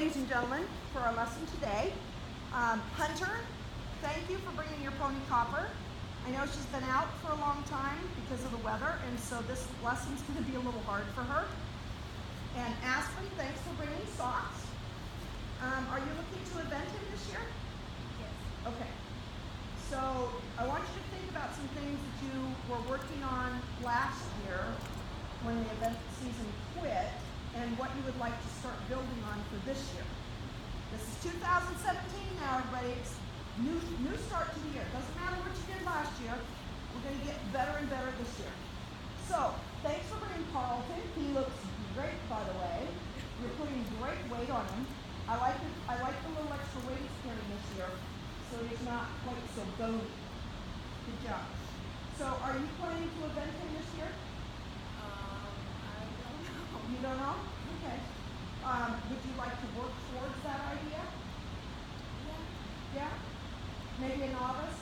ladies and gentlemen, for our lesson today. Hunter, thank you for bringing your pony Copper. I know she's been out for a long time because of the weather, and so this lesson's going to be a little hard for her. And Aspen, thanks for bringing socks. Are you looking to event him this year? Yes. Okay. So I want you to think about some things that you were working on last year when the event season quit, and what you would like to start building on for this year. This is 2017 now, everybody. It's new start to the year. Doesn't matter what you did last year. We're going to get better and better this year. So thanks for bringing Carlton. He looks great, by the way. You're putting great weight on him. I like the little extra weight he's carrying this year, so he's not quite so bony. Good job. So are you planning to event him this year? I don't know. You don't know? Okay. Would you like to work towards that idea? Yeah. Yeah? Maybe a novice?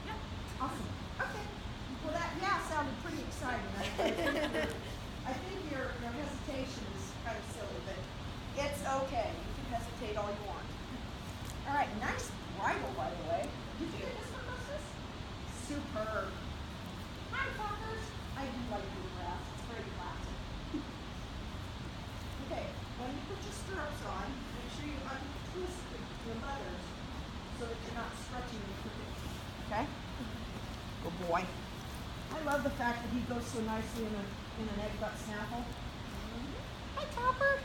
Yeah. Awesome. Okay. Well, that sounded pretty exciting. I think your hesitation is kind of silly, but it's okay. You can hesitate all you want. All right. Nice bridle, by the way. Did you get this one, Justice? Superb. Hi, fuckers. I do like your dress. It's very classic. Okay. When you put your stirrups on, make sure you untwist your leathers so that you're not stretching and crooked. Okay? Good boy. I love the fact that he goes so nicely in an egg butt snaffle. Hi, Copper.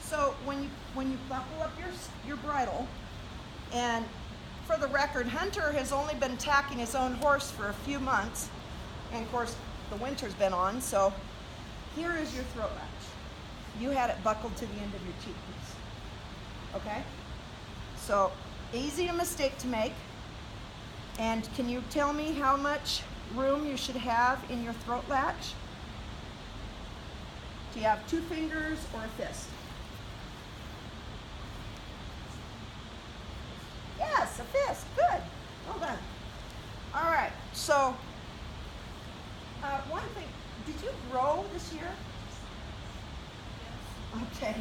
So when you buckle up your bridle, and for the record, Hunter has only been tacking his own horse for a few months, and of course the winter's been on. So here is your throat latch. You had it buckled to the end of your cheek piece. Okay? So easy a mistake to make. And can you tell me how much room you should have in your throat latch? Do you have 2 fingers or a fist? Yes, a fist. Good. Well done. All right. So one thing, did you grow this year? Yes. Okay.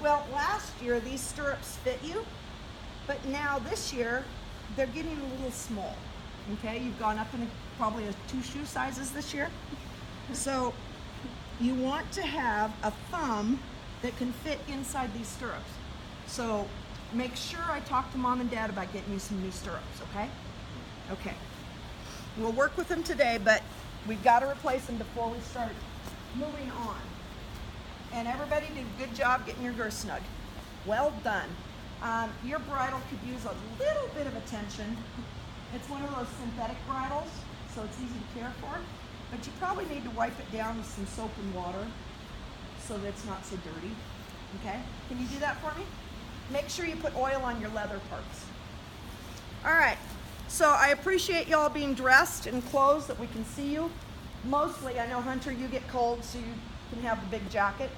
Well, last year these stirrups fit you, but now this year they're getting a little small. Okay, you've gone up in probably 2 shoe sizes this year. So you want to have a thumb that can fit inside these stirrups. So make sure I talk to Mom and Dad about getting you some new stirrups, okay? Okay. We'll work with them today, but we've got to replace them before we start moving on. And everybody did a good job getting your girth snug. Well done. Your bridle could use a little bit of attention. It's one of those synthetic bridles, so it's easy to care for. But you probably need to wipe it down with some soap and water so that it's not so dirty. Okay? Can you do that for me? Make sure you put oil on your leather parts. All right. So I appreciate y'all being dressed in clothes that we can see you. Mostly, I know, Hunter, you get cold, so you can have the big jacket.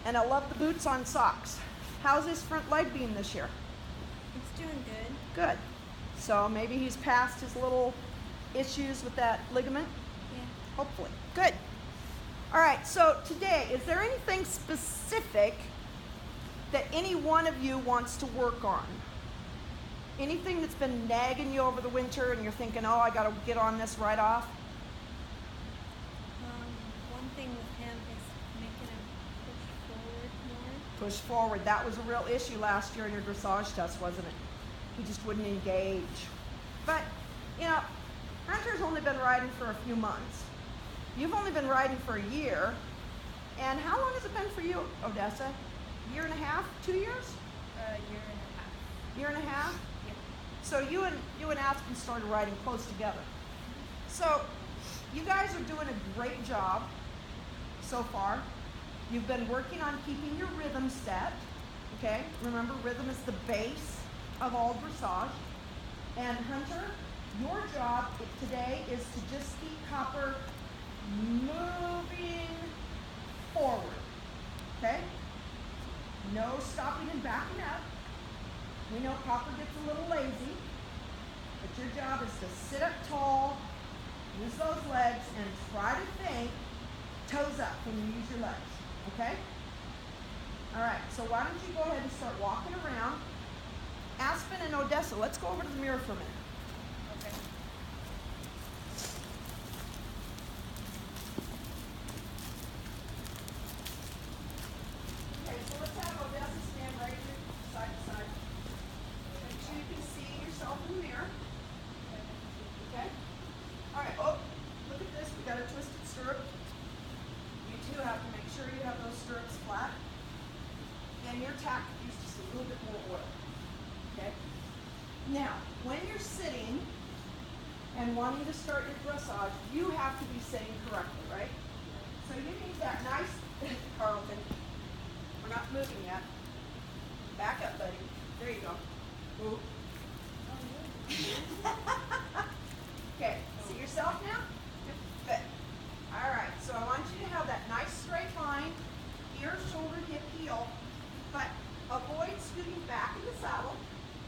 And I love the boots on socks. How's his front leg being this year? It's doing good. Good. So maybe he's past his little issues with that ligament? Yeah. Hopefully. Good. All right, so today, is there anything specific that any one of you wants to work on? Anything that's been nagging you over the winter and you're thinking, oh, I got to get on this right off? One thing with him is making him push forward more. Push forward. That was a real issue last year in your dressage test, wasn't it? He just wouldn't engage. But, you know, Hunter's only been riding for a few months. You've only been riding for a year. And how long has it been for you, Odessa? Year and a half? 2 years? Year and a half. Year and a half? Yeah. So you and Aspen started riding close together. So you guys are doing a great job so far. You've been working on keeping your rhythm set. Okay? Remember, rhythm is the base of all dressage. And Hunter, your job today is to just keep Copper moving forward. Okay? No stopping and backing up. We know Copper gets a little lazy, but your job is to sit up tall, use those legs, and try to think toes up when you use your legs. Okay? All All right, so why don't you go ahead and start walking around. Aspen and Odessa, let's go over to the mirror for a minute. Okay. Okay, so let's have Odessa stand right here, side to side. Make sure you can see yourself in the mirror. Okay? All right, oh, look at this, we got a twisted stirrup. You too have to make sure you have those stirrups flat. And your tack used just a little bit more oil. Okay? Now, when you're sitting and wanting to start your dressage, you have to be sitting correctly, right? So you need that nice, Carlton, we're not moving yet. Back up, buddy. There you go. Move. Okay, see yourself now? Good. All right, so I want you to have that nice straight line, ear, shoulder, hip, heel, but avoid scooting back in the saddle.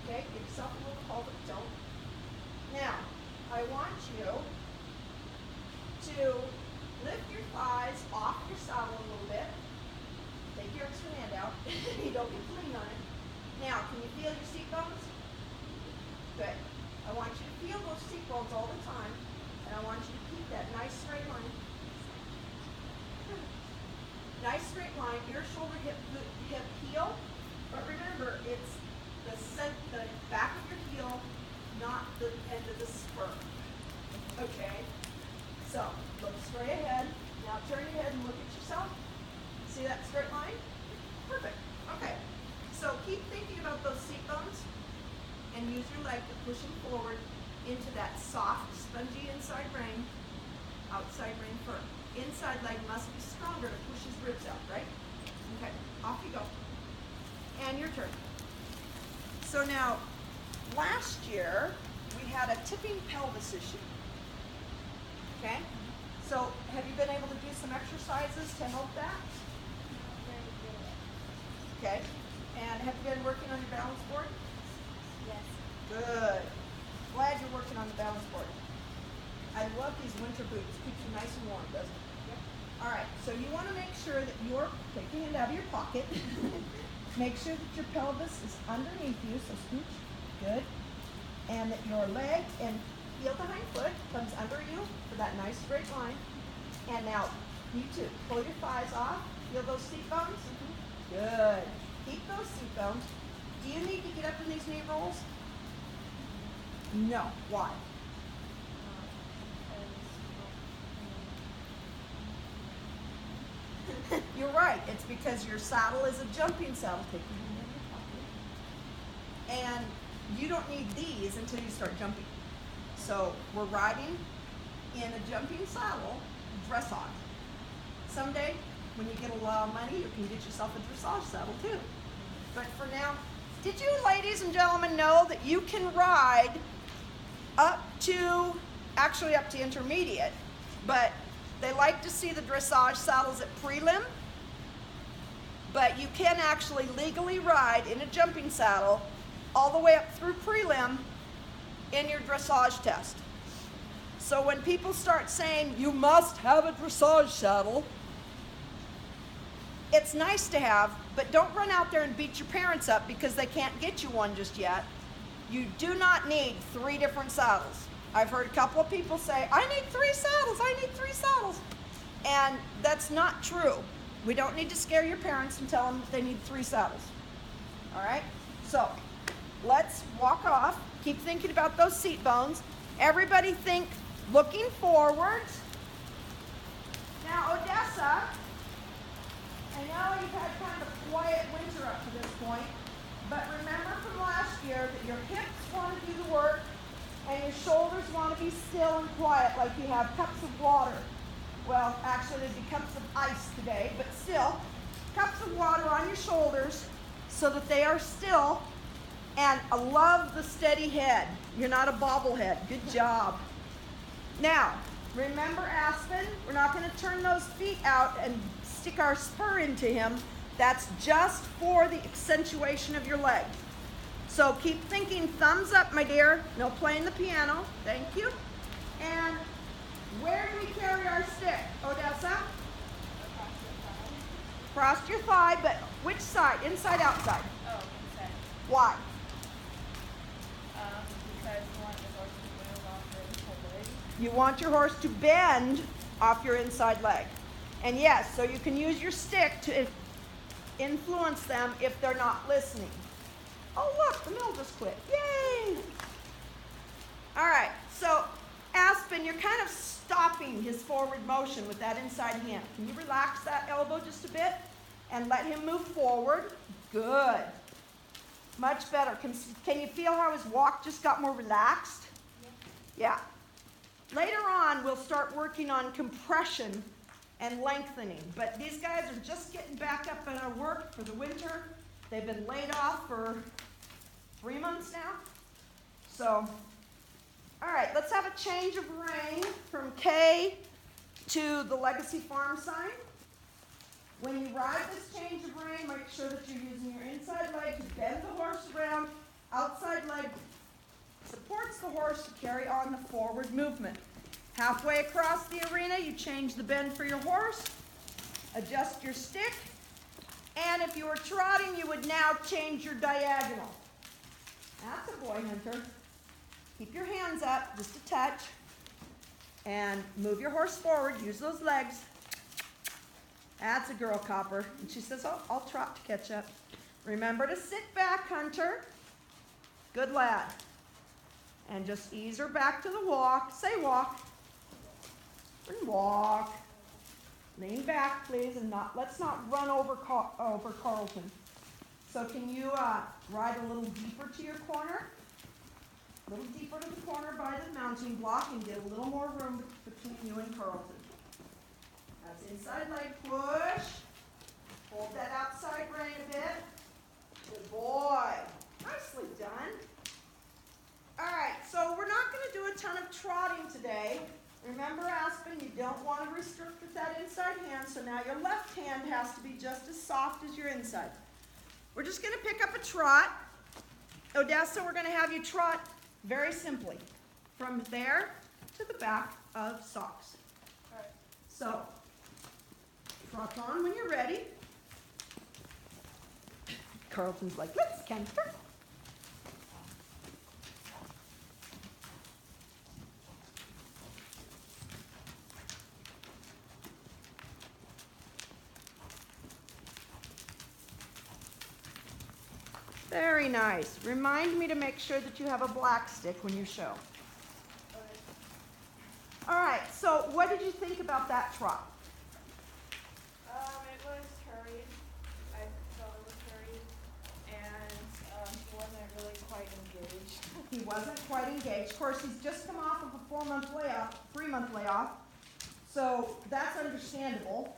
Okay, give yourself a little hold, but don't. Now, I want you to lift your thighs off your saddle a little bit. Take your extra hand out. You don't get to lean on it. Now, can you feel your seat bones? Good. I want you to feel those seat bones all the time, and I want you to keep that nice straight line. Nice straight line, ear, shoulder, hip, heel. But remember, it's the back of your heel, not the end of the spur. Okay? So, look straight ahead. Now turn your head and look at yourself. See that straight line? Perfect. Okay. So keep thinking about those seat bones and use your leg to push them forward into that soft, spongy inside rein, outside rein firm. Inside leg must be stronger to push his ribs out, right? Okay, off you go. And your turn. So now, last year, we had a tipping pelvis issue. Okay? So, have you been able to do some exercises to help that? Okay. And have you been working on your balance board? Yes. Good. Glad you're working on the balance board. I love these winter boots. Keeps you nice and warm, doesn't it? Yep. All right. So you want to make sure that you're take your hand out of your pocket. Make sure that your pelvis is underneath you. So scooch. Good. And that your leg and heel to hind foot comes under you for that nice straight line. And now, you too. Pull your thighs off. Feel those seat bones? Good. Keep those seat bones. Do you need to get up in these knee rolls? No. Why? You're right. It's because your saddle is a jumping saddle. Take your hand out of your pocket. And you don't need these until you start jumping. So we're riding in a jumping saddle, dressage. Someday, when you get a lot of money, you can get yourself a dressage saddle too. But for now, did you ladies and gentlemen know that you can ride actually up to intermediate, but they like to see the dressage saddles at prelim, but you can actually legally ride in a jumping saddle all the way up through prelim in your dressage test. So when people start saying you must have a dressage saddle, it's nice to have, but don't run out there and beat your parents up because they can't get you one just yet. You do not need 3 different saddles. I've heard a couple of people say, I need 3 saddles, I need 3 saddles. And that's not true. We don't need to scare your parents and tell them that they need 3 saddles. All right? So, let's walk off. Keep thinking about those seat bones. Everybody think looking forward. Now, Odessa, I know you've had kind of a quiet winter up to this point, but remember from last year that your hips want to do the work and your shoulders want to be still and quiet like you have cups of water. Well, actually there'd be cups of ice today, but still, cups of water on your shoulders so that they are still. And I love the steady head. You're not a bobblehead. Good job. Now, remember Aspen, we're not going to turn those feet out and stick our spur into him. That's just for the accentuation of your leg. So keep thinking thumbs up, my dear. No playing the piano. Thank you. And where do we carry our stick, Odessa? Across your thigh, but which side? Inside, outside? Oh, inside. Why? Because you want the horse to move off your inside leg. You want your horse to bend off your inside leg. And yes, so you can use your stick to influence them if they're not listening. Oh look, the mill just quit. Yay! All right, so Aspen, you're kind of stopping his forward motion with that inside hand. Can you relax that elbow just a bit and let him move forward? Good. Much better. Can you feel how his walk just got more relaxed? Yeah. Later on, we'll start working on compression and lengthening. But these guys are just getting back up in our work for the winter. They've been laid off for 3 months now. So, all right, let's have a change of rein from K to the Legacy Farm sign. When you ride this change of rein, make sure that you're using your inside leg to bend the horse around. Outside leg supports the horse to carry on the forward movement. Halfway across the arena, you change the bend for your horse, adjust your stick, and if you were trotting, you would now change your diagonal. That's a boy hunter. Keep your hands up, just a touch, and move your horse forward. Use those legs. That's a girl copper. And she says, oh, I'll trot to catch up. Remember to sit back, hunter. Good lad. And just ease her back to the walk. Say walk. And walk. Lean back, please, and let's not run over Carlton. So can you ride a little deeper to your corner? A little deeper to the corner by the mounting block and get a little more room between you and Carlton. That's inside leg push. Hold that outside rein a bit. Good boy. Nicely done. All right, so we're not going to do a ton of trotting today. Remember, Aspen, you don't want to restrict with that inside hand, so now your left hand has to be just as soft as your inside. We're just going to pick up a trot. Odessa, we're going to have you trot very simply from there to the back of socks. All right. So, trot on when you're ready. Carlton's like, let's canter. Very nice. Remind me to make sure that you have a black stick when you show. All right, so what did you think about that trot? It was hurried. I felt it was hurried, and he wasn't really quite engaged. He wasn't quite engaged. Of course, he's just come off of a 4-month layoff, 3-month layoff, so that's understandable.